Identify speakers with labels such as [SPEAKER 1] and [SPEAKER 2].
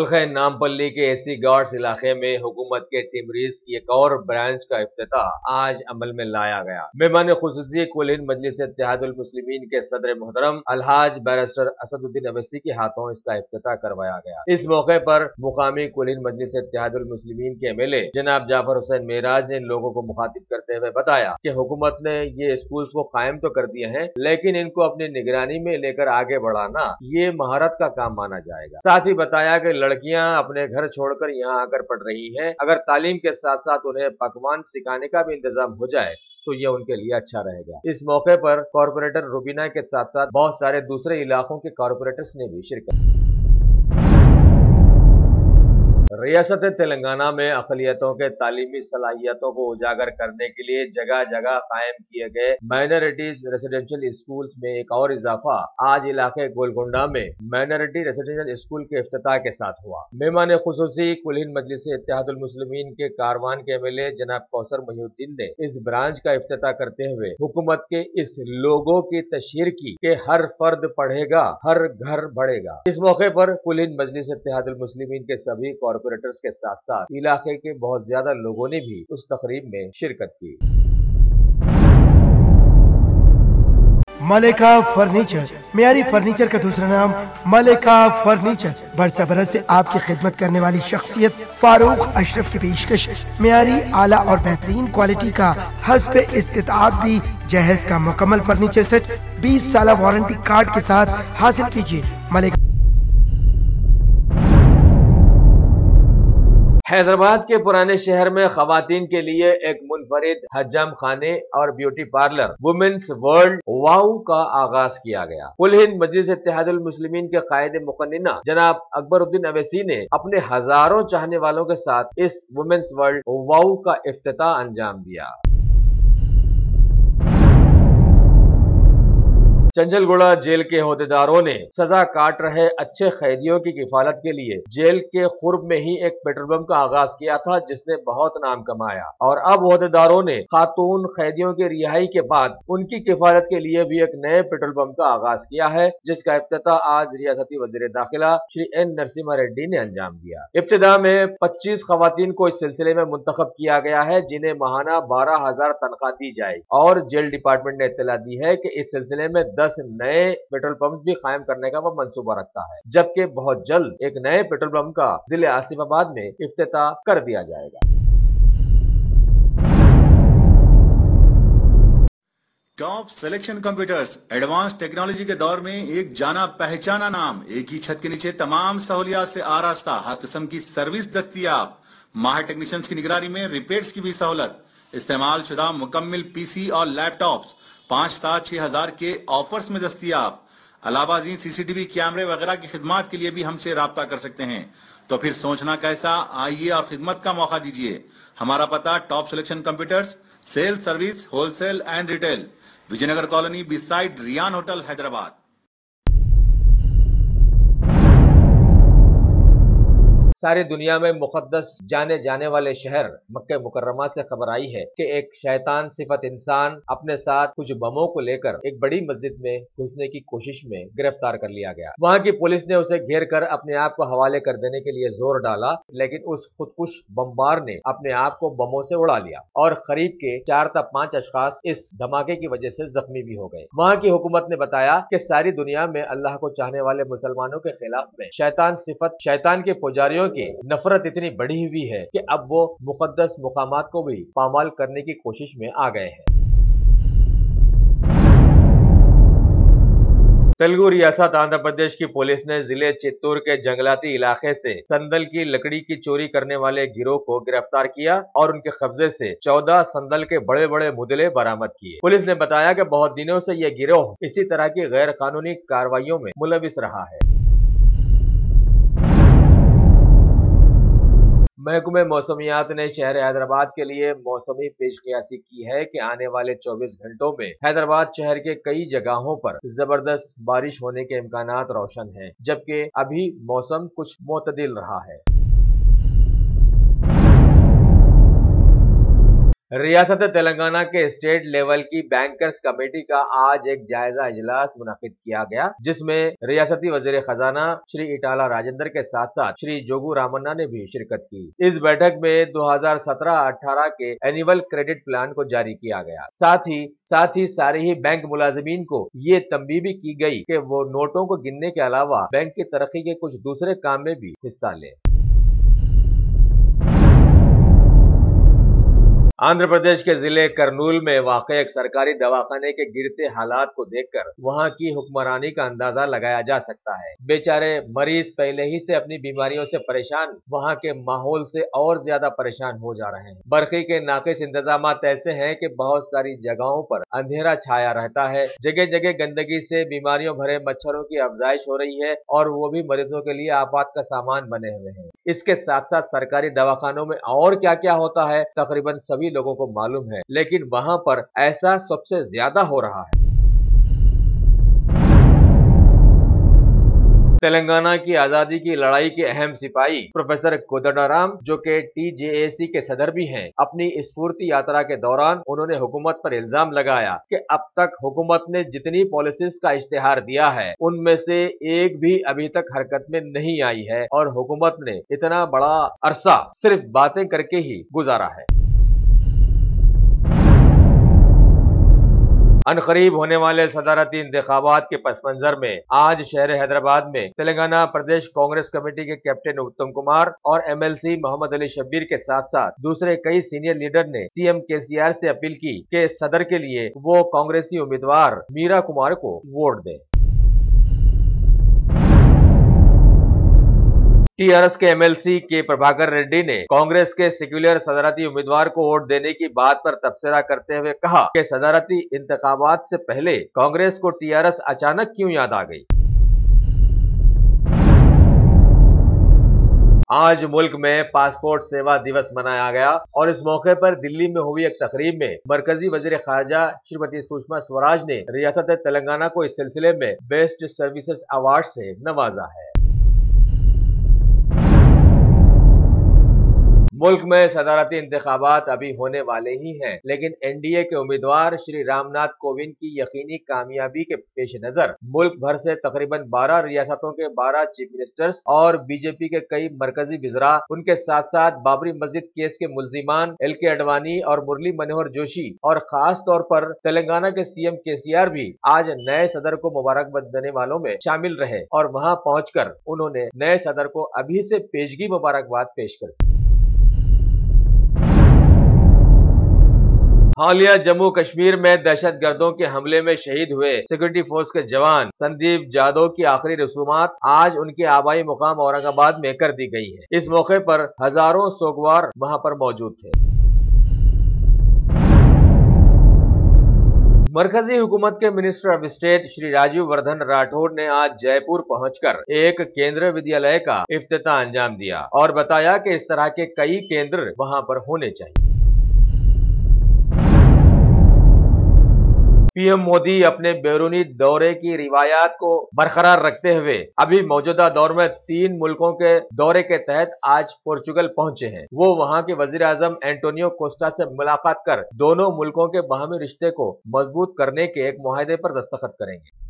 [SPEAKER 1] हल्का नामपल्ली के AC guards इलाके में हुकूमत के टिमरीज की एक और ब्रांच का इफ्तिताह आज अमल में लाया गया। मेहमान खुसूसी कुल हिंद मजलिस इत्तेहादुल मुस्लिमीन के सदर मोहतरम अलहाज बैरिस्टर असदुद्दीन अवैसी के हाथों इसका इफ्तिताह करवाया गया। इस मौके पर मुकामी कुल हिंद मजलिस इत्तेहादुल मुस्लिमीन के एमएलए जनाब जाफर हुसैन मेराज ने लोगों को मुखातिब करते हुए बताया कि हुकूमत ने ये स्कूल्स को कायम तो कर दिए हैं, लेकिन इनको अपनी निगरानी में लेकर आगे बढ़ाना ये महारत का काम माना जाएगा। साथ ही बताया कि लड़कियां अपने घर छोड़कर यहाँ आकर पढ़ रही हैं, अगर तालीम के साथ साथ उन्हें पकवान सिखाने का भी इंतजाम हो जाए तो ये उनके लिए अच्छा रहेगा। इस मौके पर कॉर्पोरेटर रुबीना के साथ साथ बहुत सारे दूसरे इलाकों के कॉर्पोरेटर्स ने भी शिरकत की। रियासत तेलंगाना में अक़लियतों के तालीमी सलाहियतों को उजागर करने के लिए जगह जगह कायम किए गए माइनॉरिटीज रेसिडेंशियल स्कूल्स में एक और इजाफा आज इलाके गोलकुंडा में माइनॉरिटी रेसिडेंशियल स्कूल के इफ्तिताह के साथ हुआ। मेहमान खुसूसी कुल हिंद मजलिस इत्तेहादुल मुस्लिमीन के कारवान के एमएलए जनाब कौसर मुहिउद्दीन ने इस ब्रांच का इफ्तिताह करते हुए हुकूमत के इस लोगों की तशहीर की कि हर फर्द पढ़ेगा, हर घर बढ़ेगा। इस मौके पर कुल हिंद मजलिस इत्तेहादुल मुस्लिमीन के सभी कॉर्पोरेटर्स के साथ साथ इलाके के बहुत ज्यादा लोगों ने भी उस तकरीब में शिरकत की।
[SPEAKER 2] मलिका फर्नीचर, मियारी फर्नीचर का दूसरा नाम मलिका फर्नीचर, बरसा बरस से आपकी खिदमत करने वाली शख्सियत फारूक अशरफ की पेशकश मियारी आला और बेहतरीन क्वालिटी का हस्ब इस्तिताअत भी जहेज का मुकम्मल फर्नीचर सेट 20 साल वारंटी कार्ड के साथ हासिल कीजिए। मलिका
[SPEAKER 1] हैदराबाद के पुराने शहर में खवातीन के लिए एक मुनफरिद हज्जाम खाने और beauty parlour women's world wow का आगाज किया गया। कुल हिंद मजलिस इत्तेहादुल मुस्लिमीन के कायदे मुकन्निना जनाब अकबरुद्दीन अवैसी ने अपने हजारों चाहने वालों के साथ इस वुमेन्स वर्ल्ड वाउ का इफ्तिताह अंजाम दिया। चंचलगुड़ा जेल के अहदेदारों ने सजा काट रहे अच्छे कैदियों की किफालत के लिए जेल के खुर्ब में ही एक पेट्रोल पंप का आगाज किया था, जिसने बहुत नाम कमाया। और अब अहदेदारों ने खातून कैदियों की रिहाई के बाद उनकी किफालत के लिए भी एक नए पेट्रोल पंप का आगाज किया है, जिसका इफ्तिताह आज रियासती वजीर दाखिला श्री एन नरसिम्हा रेड्डी ने अंजाम दिया। इब्तिदा में 25 खवातीन को इस सिलसिले में मुंतखब किया गया है, जिन्हें माहाना 12,000 तनख्वाह दी जाएगी। और जेल डिपार्टमेंट ने इत्तला दी है कि इस सिलसिले में 10 नए पेट्रोल पंप भी कायम करने का वो मंसूबा रखता है, जबकि बहुत जल्द एक नए पेट्रोल पंप का जिले आसिफाबाद में इफ्तिताह कर दिया जाएगा।
[SPEAKER 3] Top selection computers advance technology के दौर में एक जाना पहचाना नाम, एक ही छत के नीचे तमाम सहूलियात से आरास्ता, हर किस्म की सर्विस दस्तयाब, माहिर टेक्नीशियंस की निगरानी में रिपेयर्स की भी सहूलत, इस्तेमाल शुदा मुकम्मल पीसी और लैपटॉप्स 5,6,000 के ऑफर्स में दस्तयाब। अलावाजी सीसीटीवी कैमरे वगैरह की खिदमत के लिए भी हमसे राब्ता कर सकते हैं। तो फिर सोचना कैसा, आइए और खिदमत का मौका दीजिए। हमारा पता top selection computers, sale service, wholesale and retail, Vijayanagar colony beside Riyan hotel, Hyderabad.
[SPEAKER 1] सारी दुनिया में मुकद्दस जाने जाने वाले शहर मक्के मुकर्रमा से खबर आई है कि एक शैतान सिफत इंसान अपने साथ कुछ बमों को लेकर एक बड़ी मस्जिद में घुसने की कोशिश में गिरफ्तार कर लिया गया। वहां की पुलिस ने उसे घेर कर अपने आप को हवाले कर देने के लिए जोर डाला, लेकिन उस खुदकुश बमबार ने अपने आप को बमों से उड़ा लिया और करीब के 4 या 5 अशखास इस धमाके की वजह से जख्मी भी हो गए। वहां की हुकूमत ने बताया कि सारी दुनिया में अल्लाह को चाहने वाले मुसलमानों के खिलाफ में शैतान सिफत, शैतान के पुजारियों की नफरत इतनी बढ़ी हुई है कि अब वो मुकद्दस मुकामात को भी पामाल करने की कोशिश में आ गए हैं। तेलुगु रियासत आंध्र प्रदेश की पुलिस ने जिले चित्तूर के जंगलाती इलाके से संदल की लकड़ी की चोरी करने वाले गिरोह को गिरफ्तार किया और उनके कब्जे से 14 संदल के बड़े बड़े मुदले बरामद किए। पुलिस ने बताया कि बहुत दिनों से यह गिरोह इसी तरह की गैर कानूनी कार्रवाइयों में मुलविस रहा है। महकमे मौसमियात ने शहर हैदराबाद के लिए मौसमी पेशकयासी की है कि आने वाले 24 घंटों में हैदराबाद शहर के कई जगहों पर जबरदस्त बारिश होने के इम्कानात रोशन हैं, जबकि अभी मौसम कुछ मोतदिल रहा है। रियासत तेलंगाना के स्टेट लेवल की बैंकर्स कमेटी का आज एक जायजा इजलास मुनक्किद किया गया, जिसमें रियासती वजीर खजाना श्री इटाला राजेंद्र के साथ साथ श्री जोगू रामन्ना ने भी शिरकत की। इस बैठक में 2017-18 के एनुअल क्रेडिट प्लान को जारी किया गया। साथ ही सारे ही बैंक मुलाजिमीन को ये तंबीह भी की गई कि वो नोटों को गिनने के अलावा बैंक की तरक्की के कुछ दूसरे काम में भी हिस्सा लें। आंध्र प्रदेश के जिले करनूल में वाक़ एक सरकारी दवाखाने के गिरते हालात को देखकर वहां की हुक्मरानी का अंदाजा लगाया जा सकता है। बेचारे मरीज पहले ही से अपनी बीमारियों से परेशान, वहां के माहौल से और ज्यादा परेशान हो जा रहे हैं। बरक़ी के नाक़िस इंतजामात ऐसे हैं कि बहुत सारी जगहों पर अंधेरा छाया रहता है। जगह जगह गंदगी से बीमारियों भरे मच्छरों की अफजाइश हो रही है और वो भी मरीजों के लिए आफत का सामान बने हुए हैं। इसके साथ साथ सरकारी दवाखानों में और क्या क्या होता है तकरीबन सभी लोगों को मालूम है, लेकिन वहां पर ऐसा सबसे ज्यादा हो रहा है। तेलंगाना की आजादी की लड़ाई के अहम सिपाही प्रोफेसर कोदंडराम, जो के TJAC के सदर भी हैं, अपनी स्फूर्ति यात्रा के दौरान उन्होंने हुकूमत पर इल्जाम लगाया कि अब तक हुकूमत ने जितनी पॉलिसीज का इश्तिहार दिया है उनमें से एक भी अभी तक हरकत में नहीं आई है और हुकूमत ने इतना बड़ा अरसा सिर्फ बातें करके ही गुजारा है। अनकरीब होने वाले सदारती इंतखाबात के पस मंजर में आज शहर हैदराबाद में तेलंगाना प्रदेश कांग्रेस कमेटी के कैप्टन उत्तम कुमार और MLC मोहम्मद अली शब्बीर के साथ साथ दूसरे कई सीनियर लीडर ने CM KCR से अपील की कि सदर के लिए वो कांग्रेसी उम्मीदवार मीरा कुमार को वोट दें। TRS के MLC के प्रभाकर रेड्डी ने कांग्रेस के सेक्युलर सदारती उम्मीदवार को वोट देने की बात पर तबसरा करते हुए कहा कि सदारती इंतखाबात से पहले कांग्रेस को TRS अचानक क्यों याद आ गई। आज मुल्क में पासपोर्ट सेवा दिवस मनाया गया और इस मौके पर दिल्ली में हुई एक तकरीब में मरकजी वजीर खारजा श्रीमती सुषमा स्वराज ने रियासत तेलंगाना को इस सिलसिले में बेस्ट सर्विसेज अवार्ड से नवाजा है। मुल्क में सदारती इंतखाबात अभी होने वाले ही हैं, लेकिन NDA के उम्मीदवार श्री रामनाथ कोविंद की यकीनी कामयाबी के पेश नजर मुल्क भर से तकरीबन 12 रियासतों के 12 चीफ मिनिस्टर्स और BJP के कई मरकजी विज़रा, उनके साथ साथ बाबरी मस्जिद केस के मुल्जिमान LK अडवाणी और मुरली मनोहर जोशी और खास तौर पर तेलंगाना के CM KCR भी आज नए सदर को मुबारकबाद देने वालों में शामिल रहे और वहां पहुंचकर उन्होंने नए सदर को अभी से पेशगी मुबारकबाद पेश कर दी। हालिया जम्मू कश्मीर में दहशतगर्दों के हमले में शहीद हुए सिक्योरिटी फोर्स के जवान संदीप जाधव की आखिरी रसूमात आज उनके आबाई मुकाम औरंगाबाद में कर दी गई है। इस मौके पर हजारों सोगवार वहां पर मौजूद थे। मरकजी हुकूमत के minister of state Shri Rajiv Vardhan Rathore ने आज जयपुर पहुंचकर एक केंद्रीय विद्यालय का इफ्तिताह अंजाम दिया और बताया कि इस तरह के कई केंद्र वहां पर होने चाहिए। PM मोदी अपने बैरूनी दौरे की रिवायात को बरकरार रखते हुए अभी मौजूदा दौर में 3 मुल्कों के दौरे के तहत आज पोर्चुगल पहुंचे हैं। वो वहां के वजीर आजम एंटोनियो कोस्टा से मुलाकात कर दोनों मुल्कों के बाहमी रिश्ते को मजबूत करने के एक मुआहदे पर दस्तखत करेंगे।